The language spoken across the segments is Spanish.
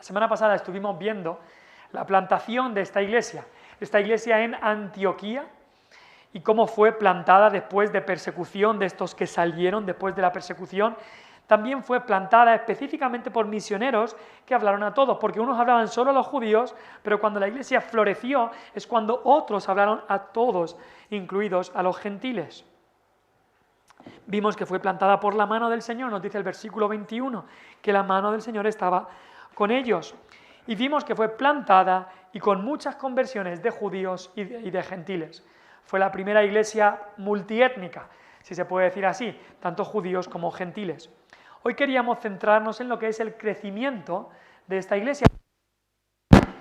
La semana pasada estuvimos viendo la plantación de esta iglesia en Antioquía, y cómo fue plantada después de persecución de estos que salieron después de la persecución. También fue plantada específicamente por misioneros que hablaron a todos, porque unos hablaban solo a los judíos, pero cuando la iglesia floreció es cuando otros hablaron a todos, incluidos a los gentiles. Vimos que fue plantada por la mano del Señor, nos dice el versículo 21, que la mano del Señor estaba con ellos. Y vimos que fue plantada y con muchas conversiones de judíos y de gentiles. Fue la primera iglesia multiétnica, si se puede decir así, tanto judíos como gentiles. Hoy queríamos centrarnos en lo que es el crecimiento de esta iglesia,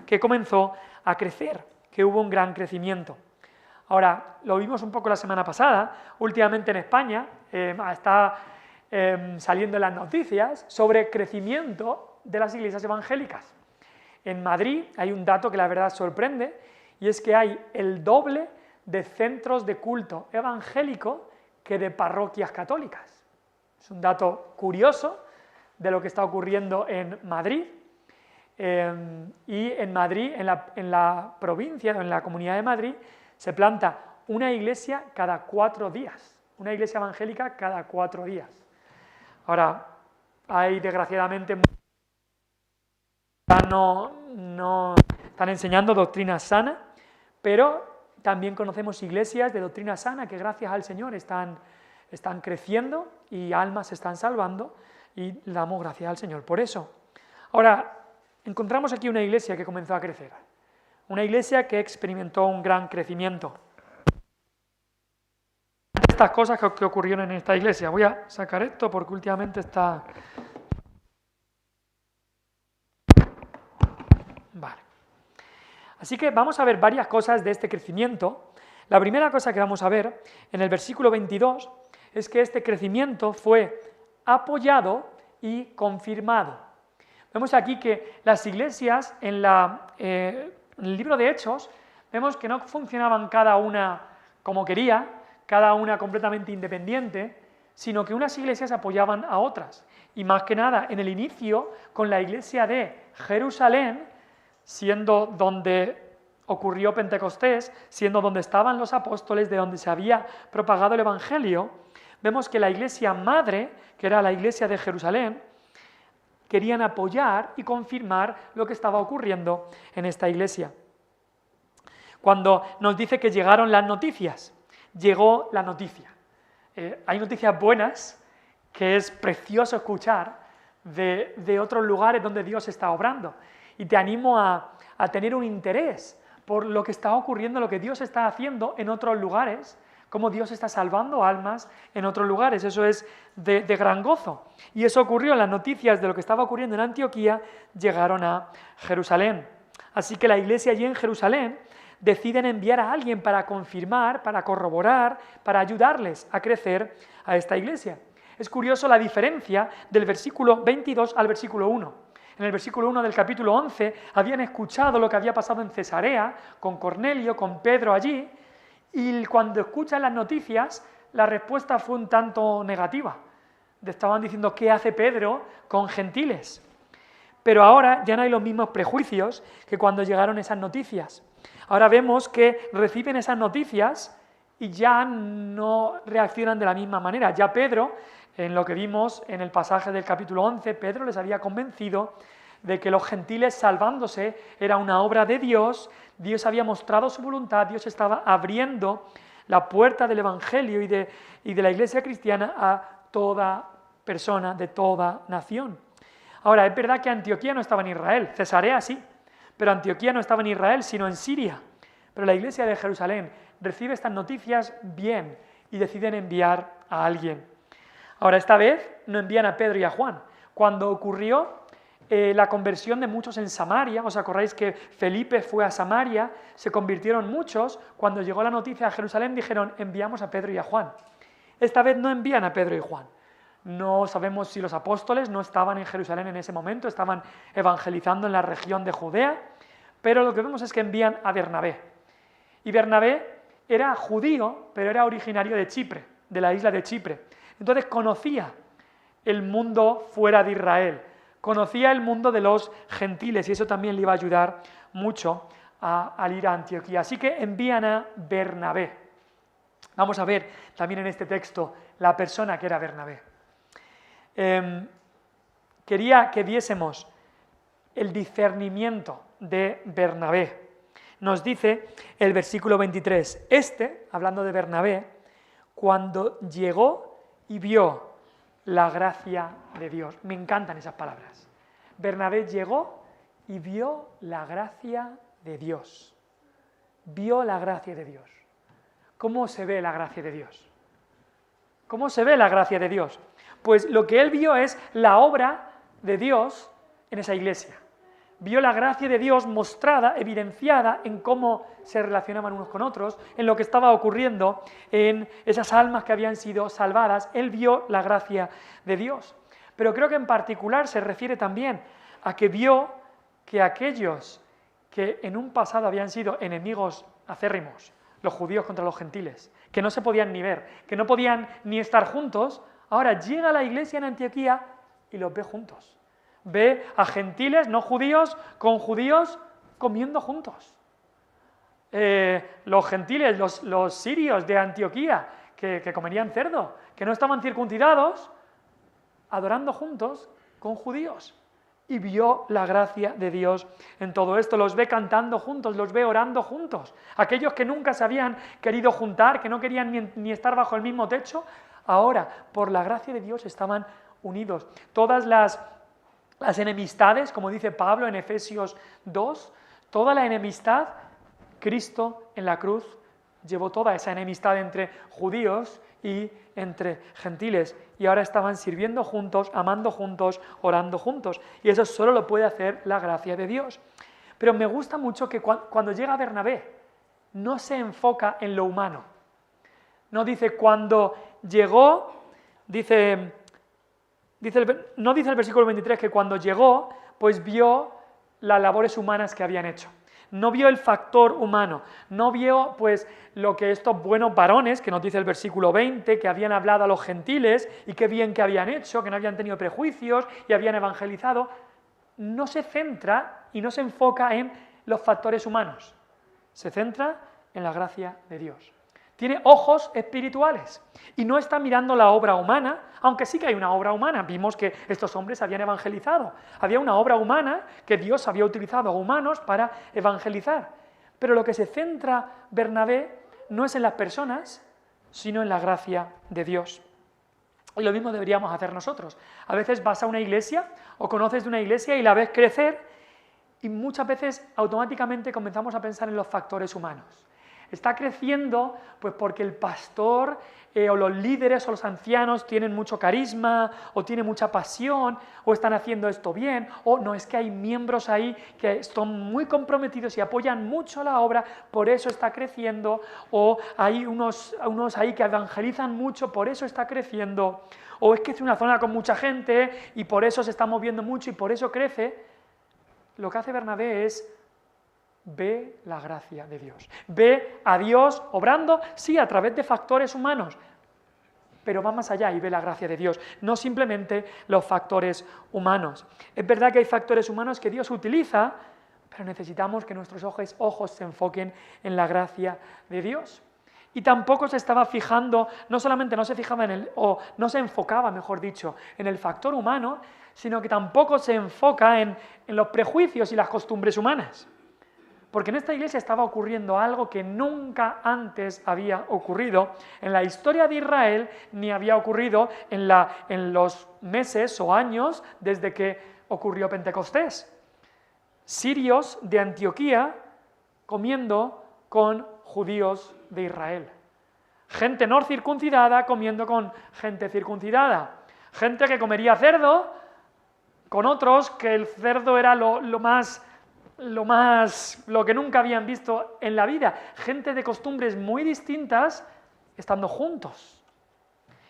que comenzó a crecer, que hubo un gran crecimiento. Ahora, lo vimos un poco la semana pasada, últimamente en España está saliendo en las noticias sobre crecimiento de las iglesias evangélicas. En Madrid hay un dato que la verdad sorprende, y es que hay el doble de centros de culto evangélico que de parroquias católicas. Es un dato curioso de lo que está ocurriendo en Madrid. Y en Madrid, en la provincia, en la Comunidad de Madrid, se planta una iglesia cada 4 días, una iglesia evangélica cada 4 días. Ahora, hay desgraciadamente no están enseñando doctrina sana, pero también conocemos iglesias de doctrina sana que gracias al Señor están creciendo y almas se están salvando, y le damos gracias al Señor por eso. Ahora, encontramos aquí una iglesia que comenzó a crecer, una iglesia que experimentó un gran crecimiento. Estas cosas que ocurrieron en esta iglesia. Voy a sacar esto porque últimamente está... Vale. Así que vamos a ver varias cosas de este crecimiento. La primera cosa que vamos a ver en el versículo 22 es que este crecimiento fue apoyado y confirmado. Vemos aquí que las iglesias en el libro de Hechos, vemos que no funcionaban cada una como quería, cada una completamente independiente, sino que unas iglesias apoyaban a otras. Y más que nada, en el inicio, con la iglesia de Jerusalén, siendo donde ocurrió Pentecostés, siendo donde estaban los apóstoles, de donde se había propagado el Evangelio, vemos que la iglesia madre, que era la iglesia de Jerusalén, querían apoyar y confirmar lo que estaba ocurriendo en esta iglesia. Cuando nos dice que llegaron las noticias, llegó la noticia. Hay noticias buenas que es precioso escuchar de otros lugares donde Dios está obrando. Y te animo a tener un interés por lo que está ocurriendo, lo que Dios está haciendo en otros lugares, cómo Dios está salvando almas en otros lugares. Eso es de gran gozo. Y eso ocurrió, las noticias de lo que estaba ocurriendo en Antioquía llegaron a Jerusalén. Así que la iglesia allí en Jerusalén deciden enviar a alguien para confirmar, para corroborar, para ayudarles a crecer a esta iglesia. Es curioso la diferencia del versículo 22 al versículo 1. En el versículo 1 del capítulo 11 habían escuchado lo que había pasado en Cesarea, con Cornelio, con Pedro allí, y cuando escuchan las noticias, la respuesta fue un tanto negativa. Estaban diciendo, ¿qué hace Pedro con gentiles? Pero ahora ya no hay los mismos prejuicios que cuando llegaron esas noticias. Ahora vemos que reciben esas noticias y ya no reaccionan de la misma manera. Ya Pedro, en lo que vimos en el pasaje del capítulo 11, Pedro les había convencido de que los gentiles salvándose era una obra de Dios. Dios había mostrado su voluntad, Dios estaba abriendo la puerta del Evangelio y de la iglesia cristiana a toda persona, de toda nación. Ahora, es verdad que Antioquía no estaba en Israel, Cesarea sí, pero Antioquía no estaba en Israel, sino en Siria. Pero la iglesia de Jerusalén recibe estas noticias bien y deciden enviar a alguien. Ahora, esta vez no envían a Pedro y a Juan. Cuando ocurrió la conversión de muchos en Samaria, ¿os acordáis que Felipe fue a Samaria? Se convirtieron muchos. Cuando llegó la noticia a Jerusalén dijeron, enviamos a Pedro y a Juan. Esta vez no envían a Pedro y Juan. No sabemos si los apóstoles no estaban en Jerusalén en ese momento, estaban evangelizando en la región de Judea, pero lo que vemos es que envían a Bernabé. Y Bernabé era judío, pero era originario de Chipre, de la isla de Chipre. Entonces conocía el mundo fuera de Israel, conocía el mundo de los gentiles y eso también le iba a ayudar mucho al ir a Antioquía. Así que envían a Bernabé. Vamos a ver también en este texto la persona que era Bernabé. Quería que viésemos el discernimiento de Bernabé. Nos dice el versículo 23, hablando de Bernabé, cuando llegó y vio la gracia de Dios. Me encantan esas palabras. Bernabé llegó y vio la gracia de Dios. Vio la gracia de Dios. ¿Cómo se ve la gracia de Dios? ¿Cómo se ve la gracia de Dios? Pues lo que él vio es la obra de Dios en esa iglesia. Vio la gracia de Dios mostrada, evidenciada en cómo se relacionaban unos con otros, en lo que estaba ocurriendo, en esas almas que habían sido salvadas. Él vio la gracia de Dios. Pero creo que en particular se refiere también a que vio que aquellos que en un pasado habían sido enemigos acérrimos, los judíos contra los gentiles, que no se podían ni ver, que no podían ni estar juntos, ahora llega a la iglesia en Antioquía y los ve juntos. Ve a gentiles, no judíos, con judíos comiendo juntos. Los gentiles, los sirios de Antioquía, que comerían cerdo, que no estaban circuncidados, adorando juntos con judíos. Y vio la gracia de Dios en todo esto. Los ve cantando juntos, los ve orando juntos. Aquellos que nunca se habían querido juntar, que no querían ni estar bajo el mismo techo, ahora, por la gracia de Dios, estaban unidos. Todas las enemistades, como dice Pablo en Efesios 2, toda la enemistad, Cristo en la cruz llevó toda esa enemistad entre judíos y entre gentiles, y ahora estaban sirviendo juntos, amando juntos, orando juntos, y eso solo lo puede hacer la gracia de Dios. Pero me gusta mucho que cuando llega Bernabé, no se enfoca en lo humano. No dice cuando llegó, no dice el versículo 23 que cuando llegó, pues vio las labores humanas que habían hecho. No vio el factor humano, no vio pues lo que estos buenos varones, que nos dice el versículo 20, que habían hablado a los gentiles y qué bien que habían hecho, que no habían tenido prejuicios y habían evangelizado. No se centra y no se enfoca en los factores humanos, se centra en la gracia de Dios. Tiene ojos espirituales y no está mirando la obra humana, aunque sí que hay una obra humana. Vimos que estos hombres habían evangelizado. Había una obra humana que Dios había utilizado a humanos para evangelizar. Pero lo que se centra Bernabé no es en las personas, sino en la gracia de Dios. Y lo mismo deberíamos hacer nosotros. A veces vas a una iglesia o conoces de una iglesia y la ves crecer y muchas veces automáticamente comenzamos a pensar en los factores humanos. Está creciendo pues porque el pastor o los líderes o los ancianos tienen mucho carisma o tienen mucha pasión o están haciendo esto bien, o no, es que hay miembros ahí que están muy comprometidos y apoyan mucho la obra, por eso está creciendo, o hay unos ahí que evangelizan mucho, por eso está creciendo, o es que es una zona con mucha gente y por eso se está moviendo mucho y por eso crece. Lo que hace Bernabé es ve la gracia de Dios. Ve a Dios obrando, sí, a través de factores humanos, pero va más allá y ve la gracia de Dios, no simplemente los factores humanos. Es verdad que hay factores humanos que Dios utiliza, pero necesitamos que nuestros ojos se enfoquen en la gracia de Dios. Y tampoco se estaba fijando, no solamente no se fijaba no se enfocaba, mejor dicho, en el factor humano, sino que tampoco se enfoca en los prejuicios y las costumbres humanas. Porque en esta iglesia estaba ocurriendo algo que nunca antes había ocurrido en la historia de Israel, ni había ocurrido en los meses o años desde que ocurrió Pentecostés. Sirios de Antioquía comiendo con judíos de Israel. Gente no circuncidada comiendo con gente circuncidada. Gente que comería cerdo con otros que el cerdo era lo que nunca habían visto en la vida. Gente de costumbres muy distintas estando juntos.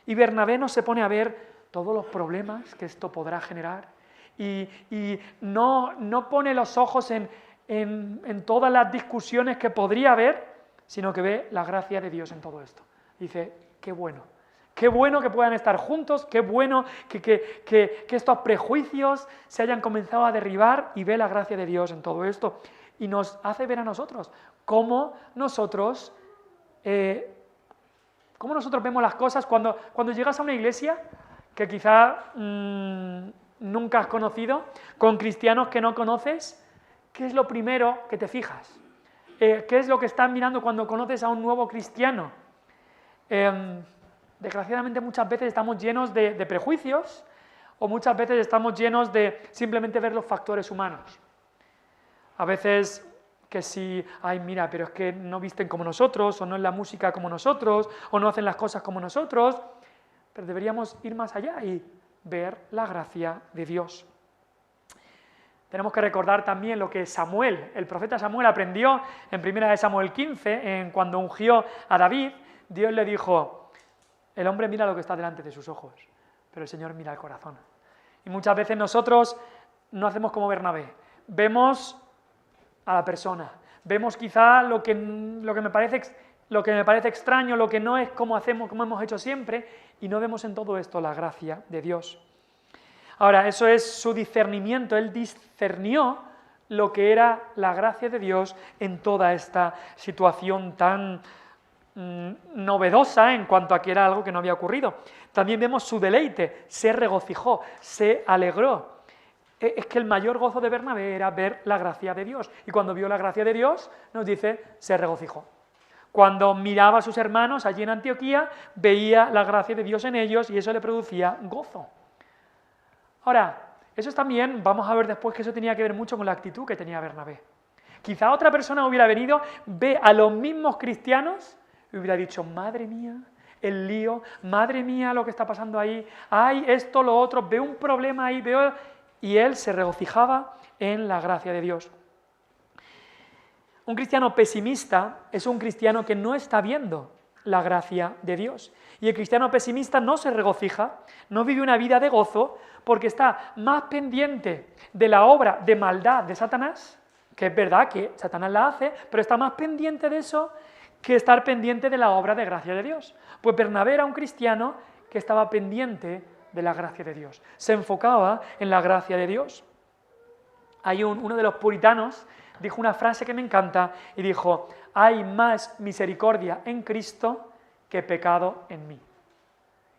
Y Bernabé no se pone a ver todos los problemas que esto podrá generar y no pone los ojos en todas las discusiones que podría haber, sino que ve la gracia de Dios en todo esto. Dice, qué bueno Qué bueno que puedan estar juntos, qué bueno que estos prejuicios se hayan comenzado a derribar y ve la gracia de Dios en todo esto. Y nos hace ver a nosotros cómo nosotros vemos las cosas cuando llegas a una iglesia que quizá nunca has conocido, con cristianos que no conoces. ¿Qué es lo primero que te fijas? ¿Qué es lo que estás mirando cuando conoces a un nuevo cristiano? Desgraciadamente muchas veces estamos llenos de prejuicios o muchas veces estamos llenos de simplemente ver los factores humanos. A veces que si, ay mira, pero es que no visten como nosotros, o no es la música como nosotros, o no hacen las cosas como nosotros, pero deberíamos ir más allá y ver la gracia de Dios. Tenemos que recordar también lo que Samuel, el profeta Samuel, aprendió en 1 Samuel 15, cuando ungió a David. Dios le dijo, el hombre mira lo que está delante de sus ojos, pero el Señor mira el corazón. Y muchas veces nosotros no hacemos como Bernabé, vemos a la persona, vemos quizá lo que me parece extraño, lo que no es como hemos hecho siempre, y no vemos en todo esto la gracia de Dios. Ahora, eso es su discernimiento, él discernió lo que era la gracia de Dios en toda esta situación tan novedosa en cuanto a que era algo que no había ocurrido. También vemos su deleite, se regocijó, se alegró. Es que el mayor gozo de Bernabé era ver la gracia de Dios, y cuando vio la gracia de Dios, nos dice, se regocijó. Cuando miraba a sus hermanos allí en Antioquía, veía la gracia de Dios en ellos y eso le producía gozo. Ahora, eso también, vamos a ver después que eso tenía que ver mucho con la actitud que tenía Bernabé. Quizá otra persona hubiera venido, ve a los mismos cristianos y hubiera dicho, madre mía, el lío, madre mía lo que está pasando ahí, hay esto, lo otro, veo un problema ahí, y él se regocijaba en la gracia de Dios. Un cristiano pesimista es un cristiano que no está viendo la gracia de Dios. Y el cristiano pesimista no se regocija, no vive una vida de gozo, porque está más pendiente de la obra de maldad de Satanás, que es verdad que Satanás la hace, pero está más pendiente de eso que estar pendiente de la obra de gracia de Dios. Pues Bernabé era un cristiano que estaba pendiente de la gracia de Dios, se enfocaba en la gracia de Dios. Hay uno de los puritanos dijo una frase que me encanta y dijo, hay más misericordia en Cristo que pecado en mí.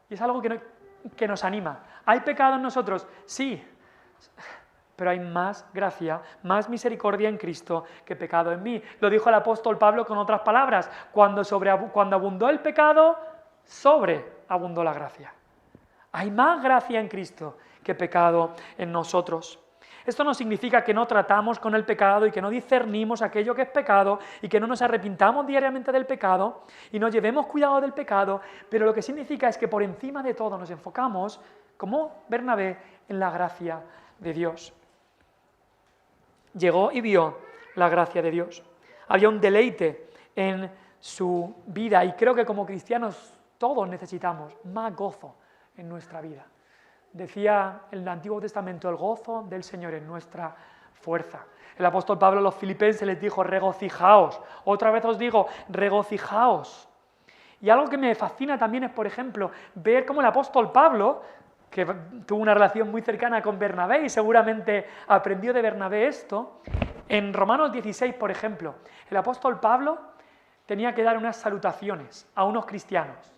Y es algo que nos anima. ¿Hay pecado en nosotros? Sí, pero hay más gracia, más misericordia en Cristo que pecado en mí. Lo dijo el apóstol Pablo con otras palabras, cuando abundó el pecado, sobreabundó la gracia. Hay más gracia en Cristo que pecado en nosotros. Esto no significa que no tratamos con el pecado y que no discernimos aquello que es pecado y que no nos arrepintamos diariamente del pecado y no llevemos cuidado del pecado, pero lo que significa es que por encima de todo nos enfocamos, como Bernabé, en la gracia de Dios. Llegó y vio la gracia de Dios. Había un deleite en su vida y creo que como cristianos todos necesitamos más gozo en nuestra vida. Decía en el Antiguo Testamento, el gozo del Señor es nuestra fuerza. El apóstol Pablo a los filipenses les dijo, regocijaos. Otra vez os digo, regocijaos. Y algo que me fascina también es, por ejemplo, ver cómo el apóstol Pablo, que tuvo una relación muy cercana con Bernabé y seguramente aprendió de Bernabé esto, en Romanos 16, por ejemplo, el apóstol Pablo tenía que dar unas salutaciones a unos cristianos.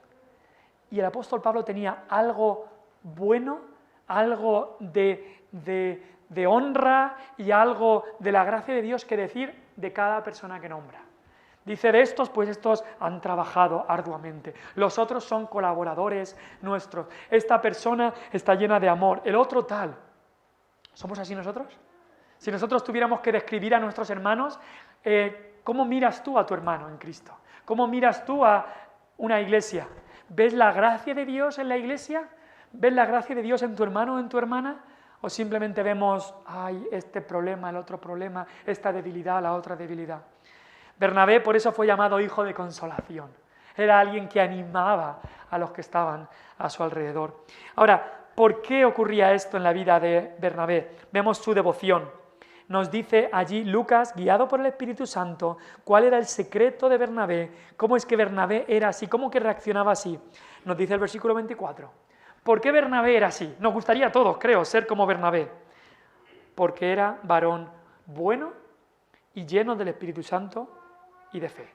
Y el apóstol Pablo tenía algo bueno, algo de honra y algo de la gracia de Dios que decir de cada persona que nombra. Dice de estos, pues estos han trabajado arduamente. Los otros son colaboradores nuestros. Esta persona está llena de amor. El otro tal. ¿Somos así nosotros? Si nosotros tuviéramos que describir a nuestros hermanos, ¿cómo miras tú a tu hermano en Cristo? ¿Cómo miras tú a una iglesia? ¿Ves la gracia de Dios en la iglesia? ¿Ves la gracia de Dios en tu hermano o en tu hermana? ¿O simplemente vemos, ay, este problema, el otro problema, esta debilidad, la otra debilidad? Bernabé por eso fue llamado hijo de consolación. Era alguien que animaba a los que estaban a su alrededor. Ahora, ¿por qué ocurría esto en la vida de Bernabé? Vemos su devoción. nos dice allí Lucas, guiado por el Espíritu Santo, cuál era el secreto de Bernabé, cómo es que Bernabé era así, cómo que reaccionaba así. Nos dice el versículo 24. ¿Por qué Bernabé era así? Nos gustaría a todos, creo, ser como Bernabé. Porque era varón bueno y lleno del Espíritu Santo y de fe.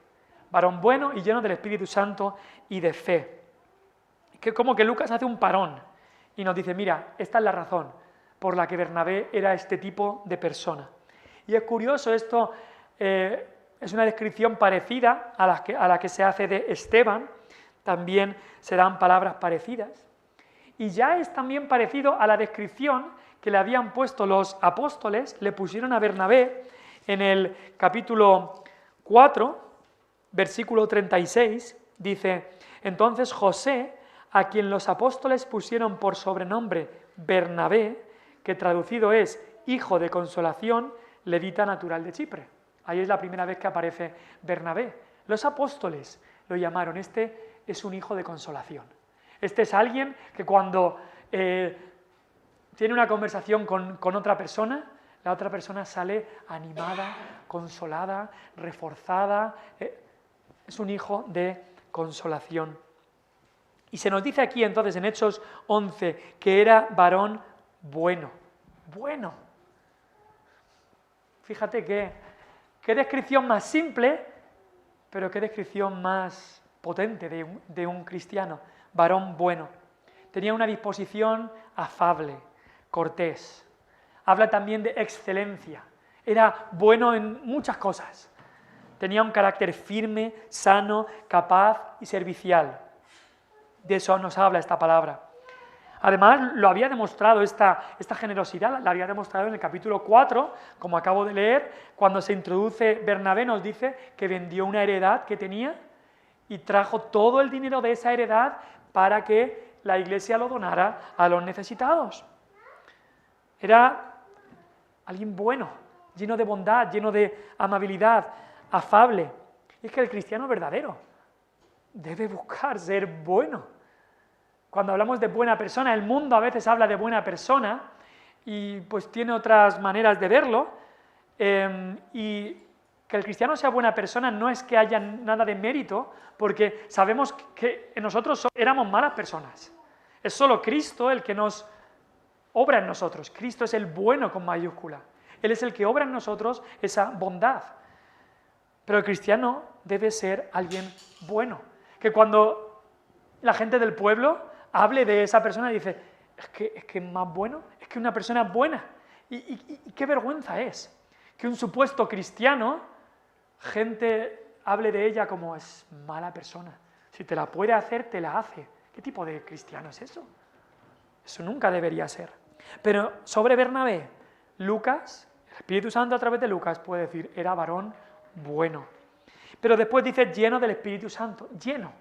Varón bueno y lleno del Espíritu Santo y de fe. Que como que Lucas hace un parón y nos dice, mira, esta es la razón por la que Bernabé era este tipo de persona. Y es curioso, esto es una descripción parecida a la que se hace de Esteban, también se dan palabras parecidas. Y ya es también parecido a la descripción que le habían puesto los apóstoles, le pusieron a Bernabé en el capítulo 4, versículo 36, dice, entonces José, a quien los apóstoles pusieron por sobrenombre Bernabé, que traducido es hijo de consolación, levita natural de Chipre. Ahí es la primera vez que aparece Bernabé. Los apóstoles lo llamaron, este es un hijo de consolación. Este es alguien que cuando tiene una conversación con otra persona, la otra persona sale animada, consolada, reforzada. Es un hijo de consolación. Y se nos dice aquí entonces en Hechos 11 que era varón bueno. Bueno. Fíjate qué descripción más simple, pero qué descripción más potente de un cristiano. Varón bueno. Tenía una disposición afable, cortés. Habla también de excelencia. Era bueno en muchas cosas. Tenía un carácter firme, sano, capaz y servicial. De eso nos habla esta palabra. Además, lo había demostrado, esta generosidad, la había demostrado en el capítulo 4, como acabo de leer, cuando se introduce Bernabé, nos dice que vendió una heredad que tenía y trajo todo el dinero de esa heredad para que la iglesia lo donara a los necesitados. Era alguien bueno, lleno de bondad, lleno de amabilidad, afable. Y es que el cristiano verdadero debe buscar ser bueno. Cuando hablamos de buena persona, el mundo a veces habla de buena persona y pues tiene otras maneras de verlo. Y que el cristiano sea buena persona no es que haya nada de mérito, porque sabemos que nosotros éramos malas personas. Es solo Cristo el que nos obra en nosotros. Cristo es el bueno con mayúscula. Él es el que obra en nosotros esa bondad. Pero el cristiano debe ser alguien bueno. Que cuando la gente del pueblo hable de esa persona y dice, es que es más bueno, es que una persona buena. Y qué vergüenza es que un supuesto cristiano, gente hable de ella como es mala persona. Si te la puede hacer, te la hace. ¿Qué tipo de cristiano es eso? Eso nunca debería ser. Pero sobre Bernabé, Lucas, el Espíritu Santo a través de Lucas puede decir, era varón bueno. Pero después dice lleno del Espíritu Santo, lleno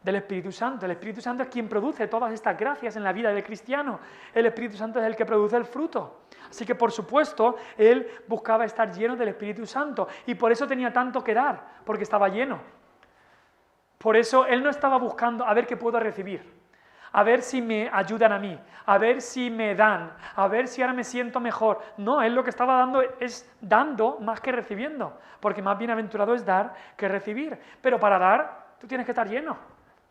del Espíritu Santo. El Espíritu Santo es quien produce todas estas gracias en la vida del cristiano. El Espíritu Santo es el que produce el fruto. Así que, por supuesto, él buscaba estar lleno del Espíritu Santo y por eso tenía tanto que dar, porque estaba lleno. Por eso él no estaba buscando a ver qué puedo recibir, a ver si me ayudan a mí, a ver si me dan, a ver si ahora me siento mejor. No, él lo que estaba dando es dando más que recibiendo, porque más bienaventurado es dar que recibir. Pero para dar, tú tienes que estar lleno.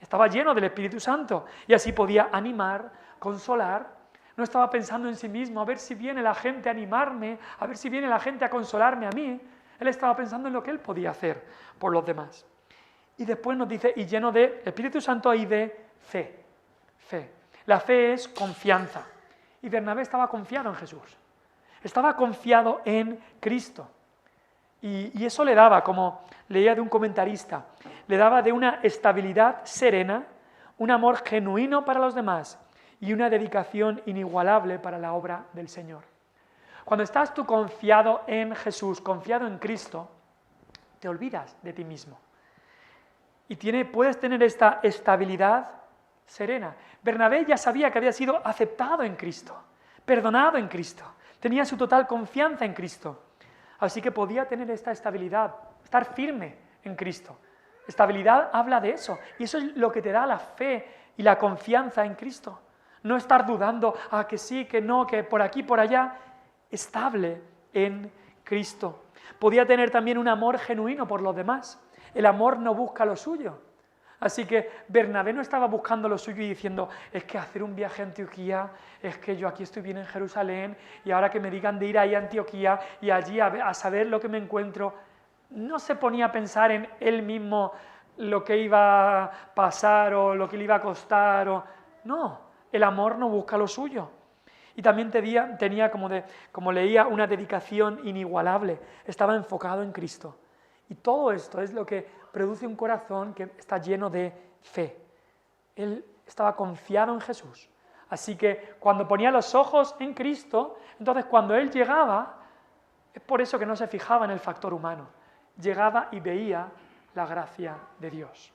Estaba lleno del Espíritu Santo y así podía animar, consolar. No estaba pensando en sí mismo, a ver si viene la gente a animarme, a ver si viene la gente a consolarme a mí. Él estaba pensando en lo que él podía hacer por los demás. Y después nos dice, y lleno de Espíritu Santo y de fe. Fe. La fe es confianza. Y Bernabé estaba confiado en Jesús. Estaba confiado en Cristo. Y eso le daba, como leía de un comentarista, le daba de una estabilidad serena, un amor genuino para los demás y una dedicación inigualable para la obra del Señor. Cuando estás tú confiado en Jesús, confiado en Cristo, te olvidas de ti mismo. Y puedes tener esta estabilidad serena. Bernabé ya sabía que había sido aceptado en Cristo, perdonado en Cristo, tenía su total confianza en Cristo. Así que podía tener esta estabilidad, estar firme en Cristo. Estabilidad habla de eso, y eso es lo que te da la fe y la confianza en Cristo. No estar dudando, que sí, que no, que por aquí, por allá. Estable en Cristo. Podía tener también un amor genuino por los demás. El amor no busca lo suyo. Así que Bernabé no estaba buscando lo suyo y diciendo, es que hacer un viaje a Antioquía, es que yo aquí estoy bien en Jerusalén y ahora que me digan de ir ahí a Antioquía y allí a saber lo que me encuentro. No se ponía a pensar en él mismo lo que iba a pasar o lo que le iba a costar. No, el amor no busca lo suyo. Y también tenía, como leía, una dedicación inigualable. Estaba enfocado en Cristo. Y todo esto es lo que produce un corazón que está lleno de fe. Él estaba confiado en Jesús. Así que cuando ponía los ojos en Cristo, entonces cuando Él llegaba, es por eso que no se fijaba en el factor humano. Llegaba y veía la gracia de Dios.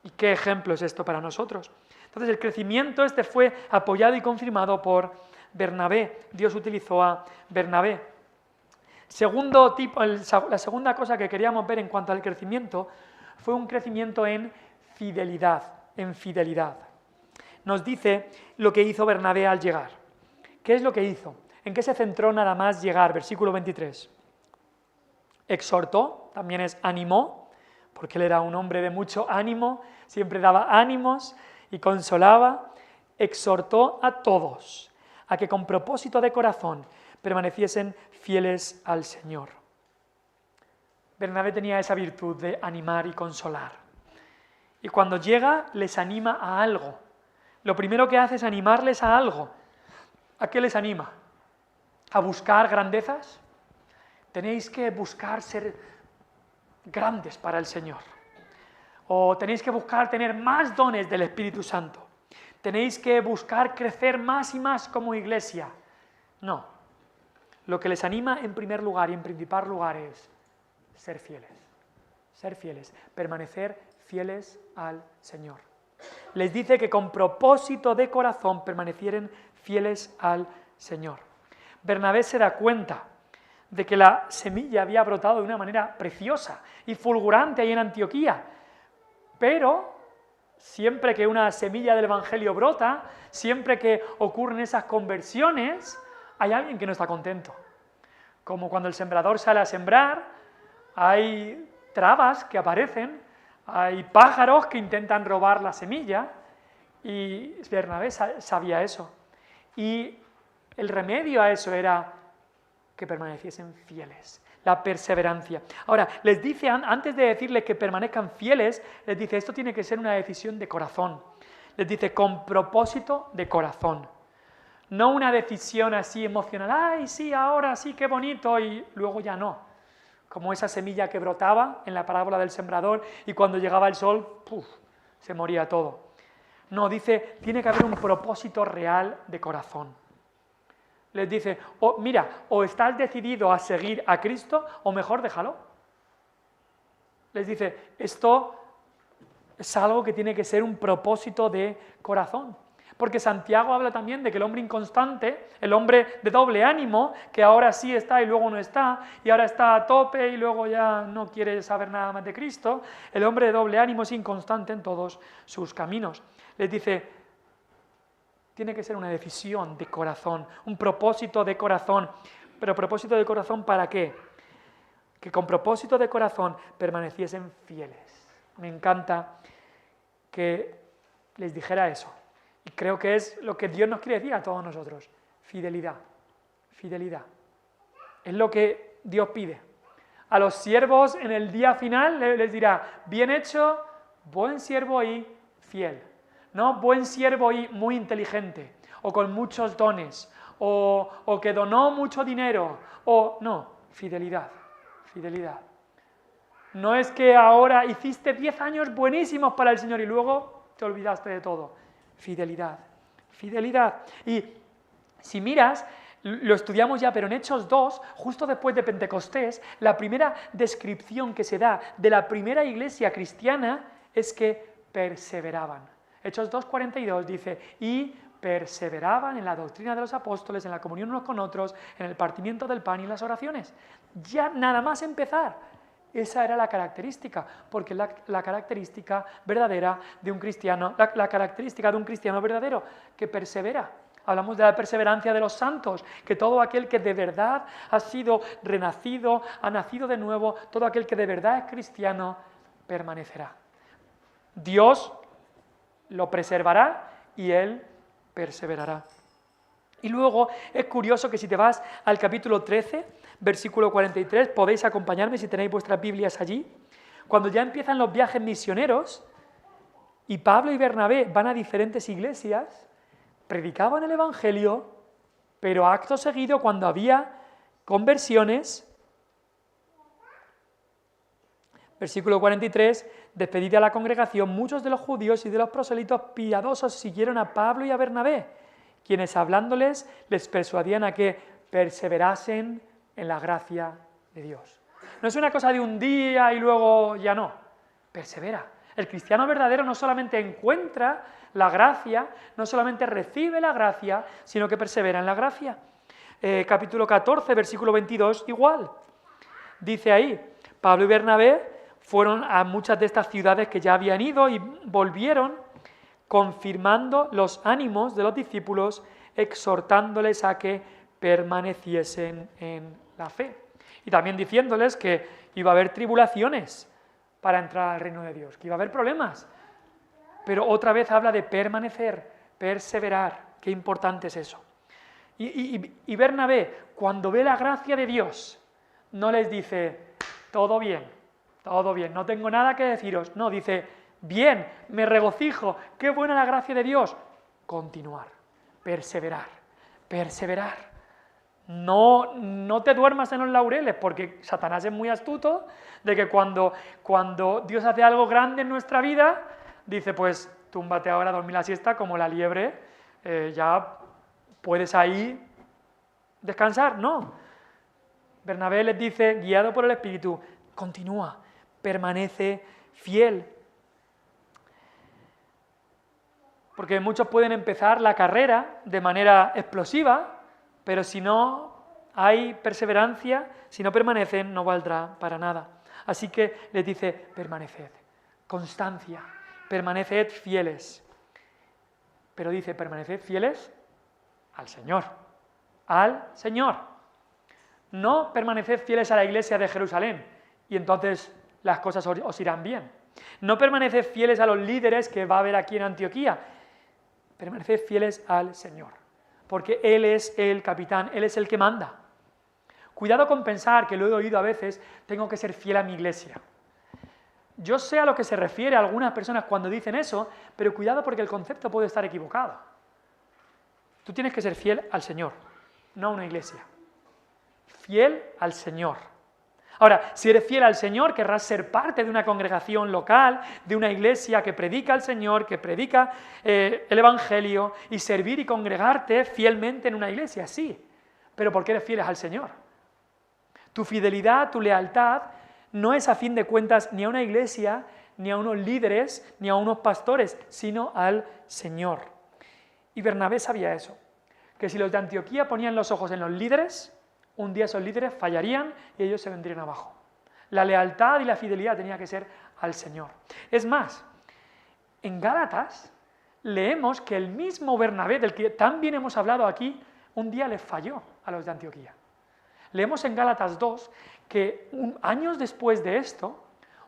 ¿Y qué ejemplo es esto para nosotros? Entonces el crecimiento fue apoyado y confirmado por Bernabé. Dios utilizó a Bernabé. La segunda cosa que queríamos ver en cuanto al crecimiento fue un crecimiento en fidelidad, Nos dice lo que hizo Bernabé al llegar. ¿Qué es lo que hizo? ¿En qué se centró nada más llegar? Versículo 23. Exhortó, también es animó, porque él era un hombre de mucho ánimo, siempre daba ánimos y consolaba. Exhortó a todos a que con propósito de corazón permaneciesen fieles al Señor. Bernabé tenía esa virtud de animar y consolar. Y cuando llega, les anima a algo. Lo primero que hace es animarles a algo. ¿A qué les anima? ¿A buscar grandezas? Tenéis que buscar ser grandes para el Señor. O tenéis que buscar tener más dones del Espíritu Santo. Tenéis que buscar crecer más y más como iglesia. No. Lo que les anima en primer lugar y en principal lugar es ser fieles, permanecer fieles al Señor. Les dice que con propósito de corazón permanecieran fieles al Señor. Bernabé se da cuenta de que la semilla había brotado de una manera preciosa y fulgurante ahí en Antioquía, pero siempre que una semilla del Evangelio brota, siempre que ocurren esas conversiones, hay alguien que no está contento. Como cuando el sembrador sale a sembrar, hay trabas que aparecen, hay pájaros que intentan robar la semilla, y Bernabé sabía eso. Y el remedio a eso era que permaneciesen fieles, la perseverancia. Ahora, les dice, antes de decirles que permanezcan fieles, les dice, esto tiene que ser una decisión de corazón. Les dice, con propósito de corazón. No una decisión así emocional, ¡ay, sí, ahora sí, qué bonito! Y luego ya no. Como esa semilla que brotaba en la parábola del sembrador y cuando llegaba el sol, ¡puf!, se moría todo. No, dice, tiene que haber un propósito real de corazón. Les dice, mira, o estás decidido a seguir a Cristo o mejor déjalo. Les dice, esto es algo que tiene que ser un propósito de corazón. Porque Santiago habla también de que el hombre inconstante, el hombre de doble ánimo, que ahora sí está y luego no está, y ahora está a tope y luego ya no quiere saber nada más de Cristo, el hombre de doble ánimo es inconstante en todos sus caminos. Les dice, tiene que ser una decisión de corazón, un propósito de corazón. ¿Pero propósito de corazón para qué? Que con propósito de corazón permaneciesen fieles. Me encanta que les dijera eso. Y creo que es lo que Dios nos quiere decir a todos nosotros. Fidelidad. Es lo que Dios pide. A los siervos en el día final les dirá, bien hecho, buen siervo y fiel. No buen siervo y muy inteligente, o con muchos dones, o que donó mucho dinero, no, fidelidad. No es que ahora hiciste 10 años buenísimos para el Señor y luego te olvidaste de todo. Fidelidad. Y si miras, lo estudiamos ya, pero en Hechos 2, justo después de Pentecostés, la primera descripción que se da de la primera iglesia cristiana es que perseveraban. Hechos 2:42 dice, y perseveraban en la doctrina de los apóstoles, en la comunión unos con otros, en el partimiento del pan y las oraciones. Ya nada más empezar. Esa era la característica, porque la característica verdadera de un cristiano, la característica de un cristiano verdadero, que persevera. Hablamos de la perseverancia de los santos, que todo aquel que de verdad ha sido renacido, ha nacido de nuevo, todo aquel que de verdad es cristiano, permanecerá. Dios lo preservará y Él perseverará. Y luego es curioso que si te vas al capítulo 13, versículo 43, podéis acompañarme si tenéis vuestras Biblias allí, cuando ya empiezan los viajes misioneros y Pablo y Bernabé van a diferentes iglesias, predicaban el Evangelio, pero acto seguido, cuando había conversiones, versículo 43, despedida la congregación, muchos de los judíos y de los proselitos piadosos siguieron a Pablo y a Bernabé, quienes hablándoles les persuadían a que perseverasen en la gracia de Dios. No es una cosa de un día y luego ya no, persevera. El cristiano verdadero no solamente encuentra la gracia, no solamente recibe la gracia, sino que persevera en la gracia. Capítulo 14, versículo 22, igual. Dice ahí, Pablo y Bernabé fueron a muchas de estas ciudades que ya habían ido y volvieron confirmando los ánimos de los discípulos, exhortándoles a que permaneciesen en la fe. Y también diciéndoles que iba a haber tribulaciones para entrar al reino de Dios, que iba a haber problemas. Pero otra vez habla de permanecer, perseverar. Qué importante es eso. Y Bernabé, cuando ve la gracia de Dios, no les dice, todo bien, no tengo nada que deciros. No, dice, bien, me regocijo, qué buena la gracia de Dios. Continuar, perseverar. No te duermas en los laureles, porque Satanás es muy astuto, de que cuando Dios hace algo grande en nuestra vida, dice, pues túmbate ahora a dormir la siesta como la liebre, ya puedes ahí descansar. No. Bernabé les dice, guiado por el Espíritu, continúa, permanece fiel. Porque muchos pueden empezar la carrera de manera explosiva, pero si no hay perseverancia, si no permanecen, no valdrá para nada. Así que les dice, permaneced, constancia, permaneced fieles. Pero dice, permaneced fieles al Señor. No permaneced fieles a la iglesia de Jerusalén y entonces las cosas os irán bien. No permaneced fieles a los líderes que va a haber aquí en Antioquía. Permaneced fieles al Señor, porque Él es el capitán, Él es el que manda. Cuidado con pensar, que lo he oído a veces, tengo que ser fiel a mi iglesia. Yo sé a lo que se refiere a algunas personas cuando dicen eso, pero cuidado porque el concepto puede estar equivocado. Tú tienes que ser fiel al Señor, no a una iglesia. Fiel al Señor. Ahora, si eres fiel al Señor, querrás ser parte de una congregación local, de una iglesia que predica al Señor, que predica el Evangelio, y servir y congregarte fielmente en una iglesia, sí, pero porque eres fiel al Señor. Tu fidelidad, tu lealtad, no es a fin de cuentas ni a una iglesia, ni a unos líderes, ni a unos pastores, sino al Señor. Y Bernabé sabía eso, que si los de Antioquía ponían los ojos en los líderes, un día esos líderes fallarían y ellos se vendrían abajo. La lealtad y la fidelidad tenía que ser al Señor. Es más, en Gálatas leemos que el mismo Bernabé, del que tan bien hemos hablado aquí, un día les falló a los de Antioquía. Leemos en Gálatas 2 que años después de esto,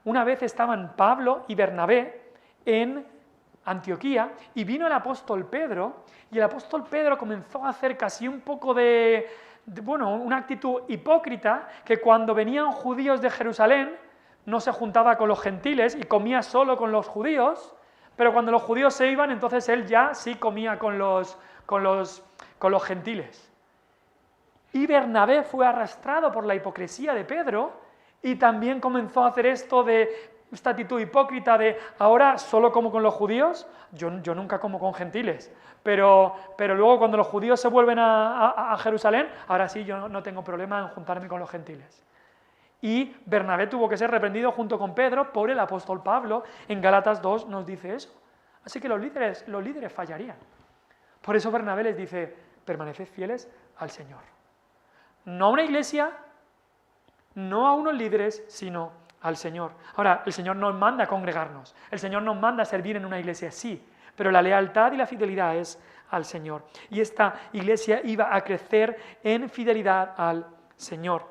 una vez estaban Pablo y Bernabé en Antioquía y vino el apóstol Pedro, y el apóstol Pedro comenzó a hacer casi un poco una actitud hipócrita, que cuando venían judíos de Jerusalén no se juntaba con los gentiles y comía solo con los judíos, pero cuando los judíos se iban, entonces él ya sí comía con los gentiles. Y Bernabé fue arrastrado por la hipocresía de Pedro y también comenzó a hacer esta actitud hipócrita de ahora solo como con los judíos, yo nunca como con gentiles, pero luego cuando los judíos se vuelven a Jerusalén, ahora sí yo no tengo problema en juntarme con los gentiles. Y Bernabé tuvo que ser reprendido junto con Pedro por el apóstol Pablo. En Gálatas 2 nos dice eso. Así que los líderes fallarían. Por eso Bernabé les dice, permaneced fieles al Señor. No a una iglesia, no a unos líderes, sino al Señor. Ahora, el Señor nos manda a congregarnos, el Señor nos manda a servir en una iglesia, sí, pero la lealtad y la fidelidad es al Señor. Y esta iglesia iba a crecer en fidelidad al Señor.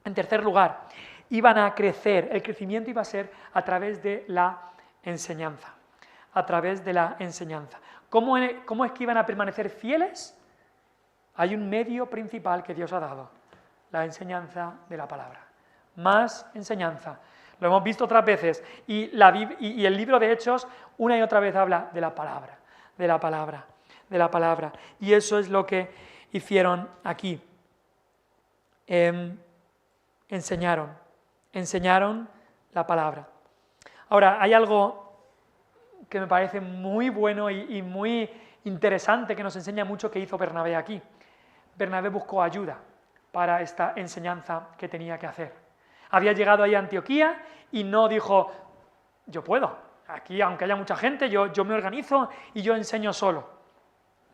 En tercer lugar, iban a crecer, el crecimiento iba a ser a través de la enseñanza. A través de la enseñanza. ¿Cómo es que iban a permanecer fieles? Hay un medio principal que Dios ha dado, la enseñanza de la palabra. Más enseñanza. Lo hemos visto otras veces. Y el libro de Hechos una y otra vez habla de la palabra, de la palabra, de la palabra. Y eso es lo que hicieron aquí. Enseñaron la palabra. Ahora, hay algo que me parece muy bueno y muy interesante, que nos enseña mucho, que hizo Bernabé aquí. Bernabé buscó ayuda para esta enseñanza que tenía que hacer. Había llegado ahí a Antioquía y no dijo, yo puedo, aquí aunque haya mucha gente, yo me organizo y yo enseño solo.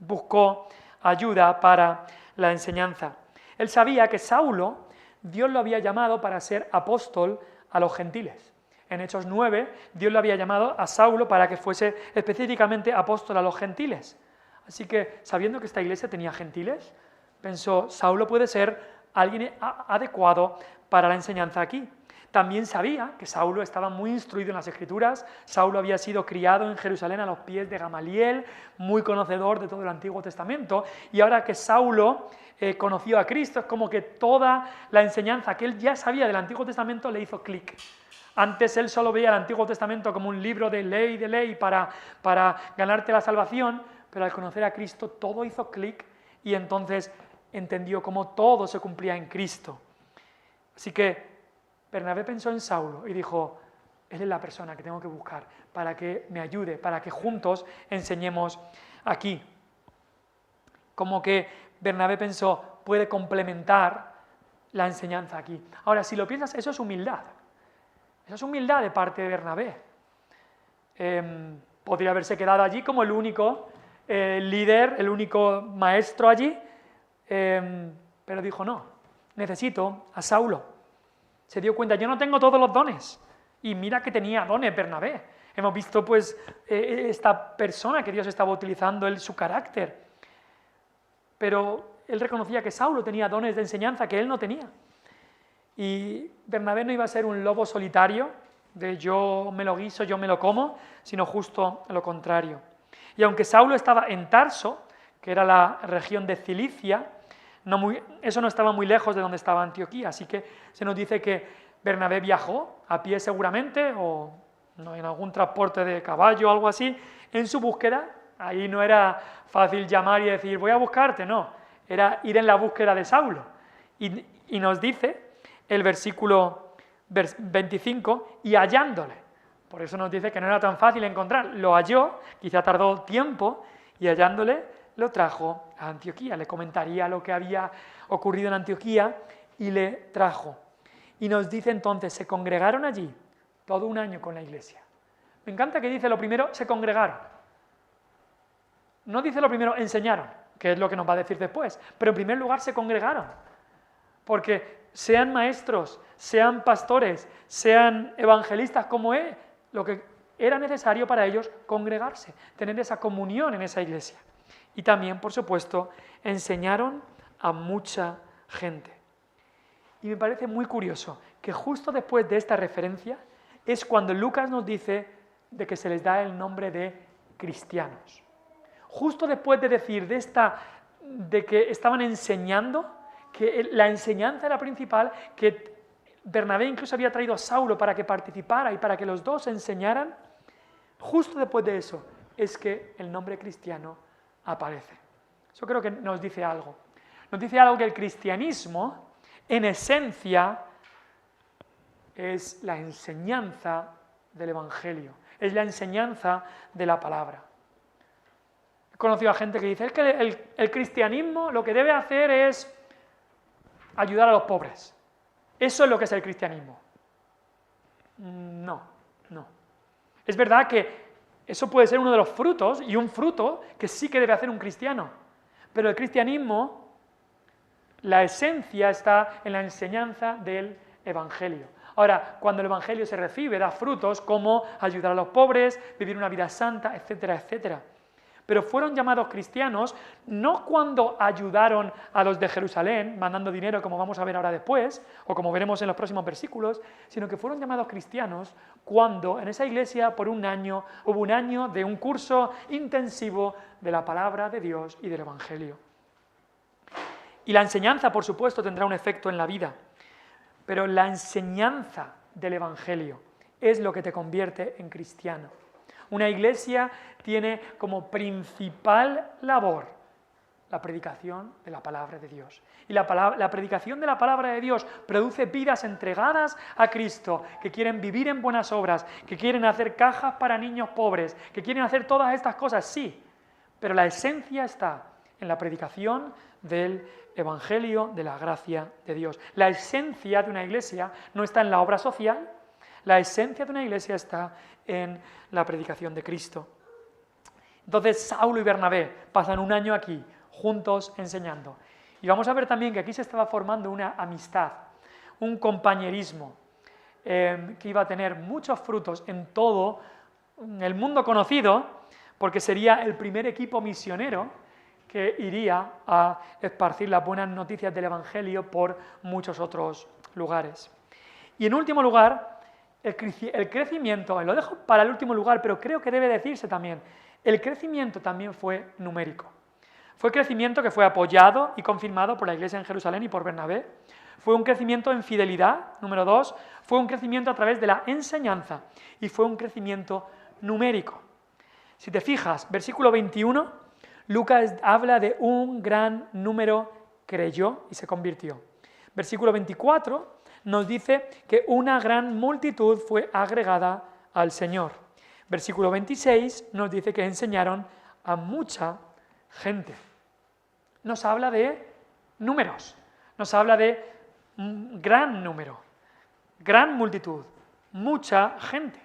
Buscó ayuda para la enseñanza. Él sabía que Saulo, Dios lo había llamado para ser apóstol a los gentiles. En Hechos 9, Dios lo había llamado a Saulo para que fuese específicamente apóstol a los gentiles. Así que, sabiendo que esta iglesia tenía gentiles, pensó, Saulo puede ser alguien adecuado para la enseñanza aquí. También sabía que Saulo estaba muy instruido en las Escrituras. Saulo había sido criado en Jerusalén a los pies de Gamaliel, muy conocedor de todo el Antiguo Testamento. Y ahora que Saulo conoció a Cristo, es como que toda la enseñanza que él ya sabía del Antiguo Testamento le hizo clic. Antes él solo veía el Antiguo Testamento como un libro de ley para ganarte la salvación, pero al conocer a Cristo todo hizo clic y entonces entendió cómo todo se cumplía en Cristo. Así que Bernabé pensó en Saulo y dijo, él es la persona que tengo que buscar para que me ayude, para que juntos enseñemos aquí. Como que Bernabé pensó, puede complementar la enseñanza aquí. Ahora, si lo piensas, eso es humildad. Eso es humildad de parte de Bernabé. Podría haberse quedado allí como el único líder, el único maestro allí, pero dijo, no, necesito a Saulo. Se dio cuenta, yo no tengo todos los dones. Y mira que tenía dones Bernabé. Hemos visto pues esta persona que Dios estaba utilizando, su carácter. Pero él reconocía que Saulo tenía dones de enseñanza que él no tenía. Y Bernabé no iba a ser un lobo solitario, de yo me lo guiso, yo me lo como, sino justo lo contrario. Y aunque Saulo estaba en Tarso, que era la región de Cilicia, eso no estaba muy lejos de donde estaba Antioquía, así que se nos dice que Bernabé viajó a pie seguramente, o en algún transporte de caballo o algo así, en su búsqueda. Ahí no era fácil llamar y decir, voy a buscarte, no, era ir en la búsqueda de Saulo. Y nos dice el versículo 25, y hallándole. Por eso nos dice que no era tan fácil encontrar. Lo halló, quizá tardó tiempo, y hallándole lo trajo a Antioquía. Le comentaría lo que había ocurrido en Antioquía y le trajo. Y nos dice entonces, se congregaron allí todo un año con la iglesia. Me encanta que dice lo primero, se congregaron. No dice lo primero, enseñaron, que es lo que nos va a decir después. Pero en primer lugar se congregaron. Porque sean maestros, sean pastores, sean evangelistas como él, lo que era necesario para ellos congregarse, tener esa comunión en esa iglesia. Y también, por supuesto, enseñaron a mucha gente. Y me parece muy curioso que justo después de esta referencia es cuando Lucas nos dice de que se les da el nombre de cristianos. Justo después de decir de que estaban enseñando, que la enseñanza era principal, que Bernabé incluso había traído a Saulo para que participara y para que los dos enseñaran, justo después de eso es que el nombre cristiano aparece. Eso creo que nos dice algo. Nos dice algo que el cristianismo, en esencia, es la enseñanza del Evangelio, es la enseñanza de la palabra. He conocido a gente que dice, es que el cristianismo lo que debe hacer es ayudar a los pobres. Eso es lo que es el cristianismo. No. Es verdad que eso puede ser uno de los frutos, y un fruto que sí que debe hacer un cristiano. Pero el cristianismo, la esencia está en la enseñanza del Evangelio. Ahora, cuando el Evangelio se recibe, da frutos como ayudar a los pobres, vivir una vida santa, etcétera, etcétera. pero fueron llamados cristianos no cuando ayudaron a los de Jerusalén, mandando dinero como vamos a ver ahora después, o como veremos en los próximos versículos, sino que fueron llamados cristianos cuando en esa iglesia por un año hubo un año de un curso intensivo de la palabra de Dios y del Evangelio. Y la enseñanza, por supuesto, tendrá un efecto en la vida, pero la enseñanza del Evangelio es lo que te convierte en cristiano. Una iglesia tiene como principal labor la predicación de la palabra de Dios. Y la predicación de la palabra de Dios produce vidas entregadas a Cristo, que quieren vivir en buenas obras, que quieren hacer cajas para niños pobres, que quieren hacer todas estas cosas, sí, pero la esencia está en la predicación del Evangelio de la gracia de Dios. La esencia de una iglesia no está en la obra social, la esencia de una iglesia está en la predicación de Cristo. Entonces Saulo y Bernabé pasan un año aquí, juntos enseñando. Y vamos a ver también que aquí se estaba formando una amistad, un compañerismo que iba a tener muchos frutos en todo el mundo conocido, porque sería el primer equipo misionero que iría a esparcir las buenas noticias del Evangelio por muchos otros lugares. Y en último lugar, el crecimiento, lo dejo para el último lugar, pero creo que debe decirse también, el crecimiento también fue numérico. Fue crecimiento que fue apoyado y confirmado por la iglesia en Jerusalén y por Bernabé. Fue un crecimiento en fidelidad, número 2, fue un crecimiento a través de la enseñanza y fue un crecimiento numérico. Si te fijas, versículo 21, Lucas habla de un gran número creyó y se convirtió. Versículo 24 nos dice que una gran multitud fue agregada al Señor. Versículo 26 nos dice que enseñaron a mucha gente. Nos habla de números, nos habla de un gran número, gran multitud, mucha gente.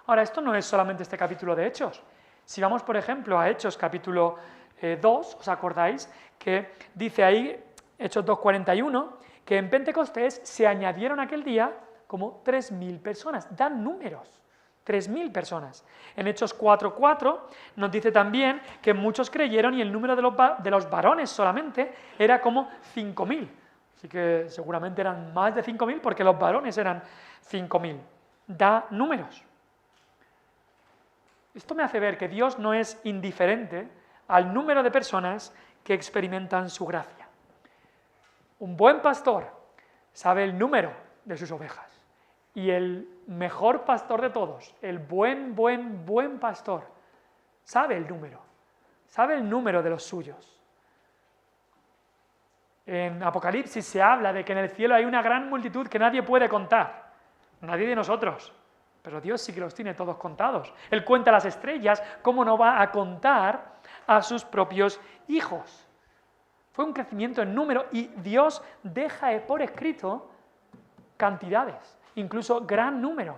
Ahora, esto no es solamente este capítulo de Hechos. Si vamos, por ejemplo, a Hechos capítulo 2, ¿os acordáis? Que dice ahí, Hechos 2:41, que en Pentecostés se añadieron aquel día como 3.000 personas. Dan números, 3.000 personas. En Hechos 4:4 nos dice también que muchos creyeron y el número de los varones solamente era como 5.000. Así que seguramente eran más de 5.000 porque los varones eran 5.000. Da números. Esto me hace ver que Dios no es indiferente al número de personas que experimentan su gracia. Un buen pastor sabe el número de sus ovejas. Y el mejor pastor de todos, el buen pastor, sabe el número de los suyos. En Apocalipsis se habla de que en el cielo hay una gran multitud que nadie puede contar, nadie de nosotros, pero Dios sí que los tiene todos contados. Él cuenta las estrellas, ¿cómo no va a contar a sus propios hijos? Fue un crecimiento en número y Dios deja por escrito cantidades, incluso gran número.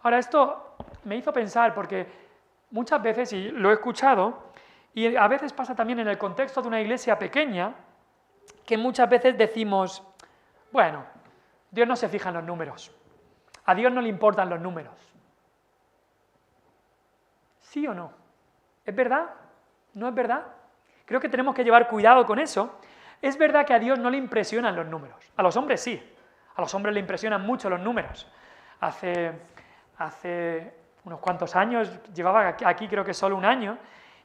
Ahora, esto me hizo pensar porque muchas veces, y lo he escuchado, y a veces pasa también en el contexto de una iglesia pequeña, que muchas veces decimos, bueno, Dios no se fija en los números, a Dios no le importan los números. ¿Sí o no? ¿Es verdad? ¿No es verdad? Creo que tenemos que llevar cuidado con eso. Es verdad que a Dios no le impresionan los números, a los hombres sí. A los hombres le impresionan mucho los números. Hace unos cuantos años, llevaba aquí creo que solo un año,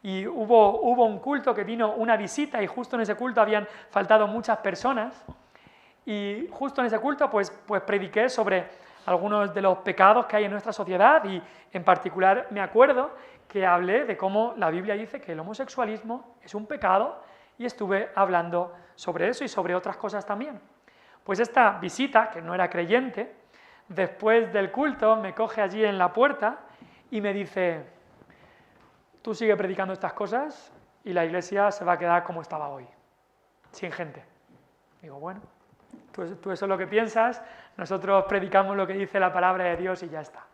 y hubo un culto que vino una visita y justo en ese culto habían faltado muchas personas y justo en ese culto pues prediqué sobre algunos de los pecados que hay en nuestra sociedad y en particular me acuerdo que hablé de cómo la Biblia dice que el homosexualismo es un pecado y estuve hablando sobre eso y sobre otras cosas también. Pues esta visita, que no era creyente, después del culto me coge allí en la puerta y me dice, tú sigue predicando estas cosas y la iglesia se va a quedar como estaba hoy, sin gente. Digo, bueno, tú eso es lo que piensas, nosotros predicamos lo que dice la palabra de Dios y ya está.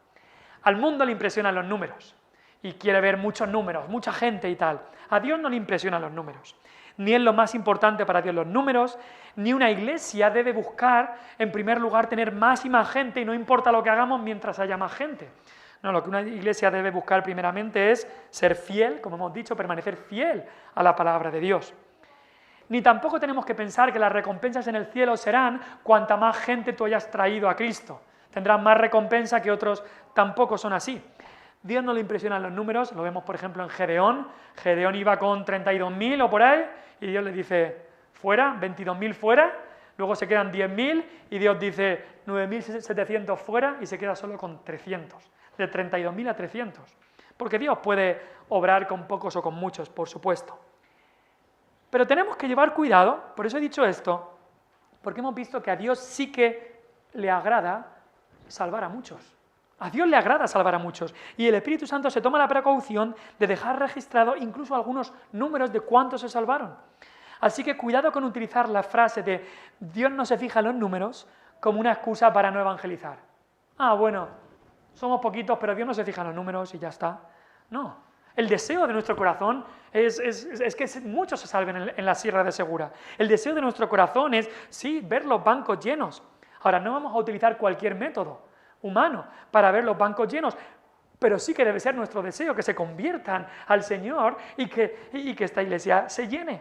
Al mundo le impresionan los números y quiere ver muchos números, mucha gente y tal. A Dios no le impresionan los números. Ni es lo más importante para Dios los números, ni una iglesia debe buscar, en primer lugar, tener más y más gente y no importa lo que hagamos mientras haya más gente. No, lo que una iglesia debe buscar primeramente es ser fiel, como hemos dicho, permanecer fiel a la palabra de Dios. Ni tampoco tenemos que pensar que las recompensas en el cielo serán cuanta más gente tú hayas traído a Cristo. Tendrás más recompensa que otros, tampoco son así. Dios no le impresionan los números, lo vemos por ejemplo en Gedeón. Gedeón iba con 32.000 o por ahí, y Dios le dice, fuera, 22.000 fuera, luego se quedan 10.000 y Dios dice 9.700 fuera y se queda solo con 300, de 32.000 a 300. Porque Dios puede obrar con pocos o con muchos, por supuesto. Pero tenemos que llevar cuidado, por eso he dicho esto, porque hemos visto que a Dios sí que le agrada salvar a muchos. A Dios le agrada salvar a muchos. Y el Espíritu Santo se toma la precaución de dejar registrado incluso algunos números de cuántos se salvaron. Así que cuidado con utilizar la frase de Dios no se fija en los números como una excusa para no evangelizar. Bueno, somos poquitos, pero Dios no se fija en los números y ya está. No. El deseo de nuestro corazón es que muchos se salven en la Sierra de Segura. El deseo de nuestro corazón es, sí, ver los bancos llenos. Ahora, no vamos a utilizar cualquier método humano para ver los bancos llenos, pero sí que debe ser nuestro deseo que se conviertan al Señor y que esta iglesia se llene.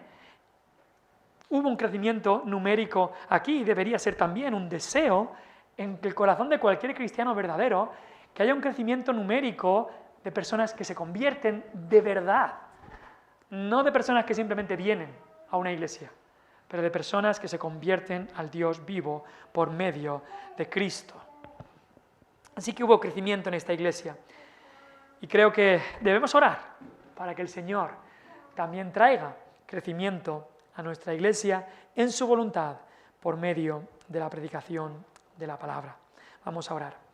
Hubo un crecimiento numérico aquí y debería ser también un deseo en el corazón de cualquier cristiano verdadero, que haya un crecimiento numérico de personas que se convierten de verdad, no de personas que simplemente vienen a una iglesia, pero de personas que se convierten al Dios vivo por medio de Cristo. Así que hubo crecimiento en esta iglesia y creo que debemos orar para que el Señor también traiga crecimiento a nuestra iglesia en su voluntad por medio de la predicación de la palabra. Vamos a orar.